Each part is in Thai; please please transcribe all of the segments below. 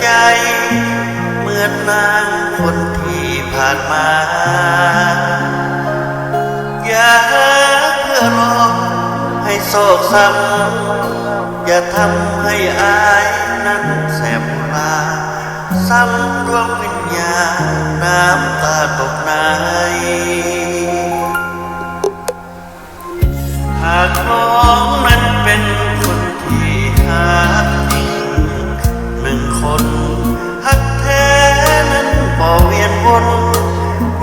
ใจเหมือนนางคนที่ผ่านมาอย่าเพื่อรอให้โศกซ้ำอย่าทำให้อายนั้นแสบลาซ้ำดวงวิญญาณน้ำตาตกในหากน้องนั้นเป็นคนที่หาจริงหนึ่งคนหักแท้นั้นบ่เวียนวน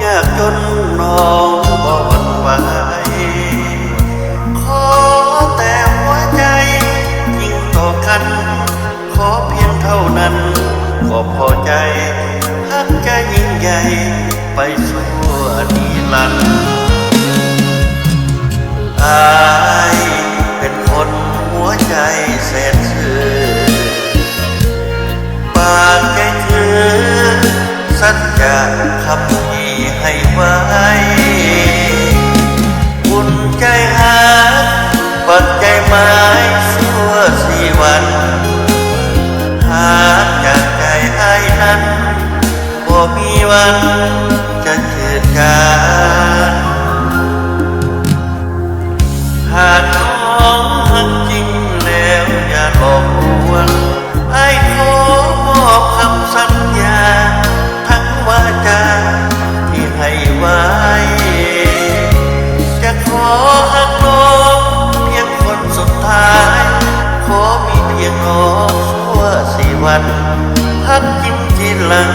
ยากจนน้องบ่หวั่นไหวขอแต่หัวใจยิ่งต่อกันขอเพียงเท่านั้นก็พอใจหักใจยิ่งใหญ่ไปสู่นิรันดร์อายเป็นคนหัวใจแสนซื่อปากใจถือสัจจะคำที่ให้ไว้อุ่นใจหาปักใจหมายชั่ว4 วันหากจากใจให้นั้นบ่มีวันจะจืดจางหากน้องหักจริงแล้วอย่าหลอกลวงไอ้ขอมอบคำสัญญาทั้งวาจาที่ให้ไว้จะขอหักน้องเพียงคนสุดท้ายขอมีเพียงน้องชั่ว4 วันหักจริงทีหลัง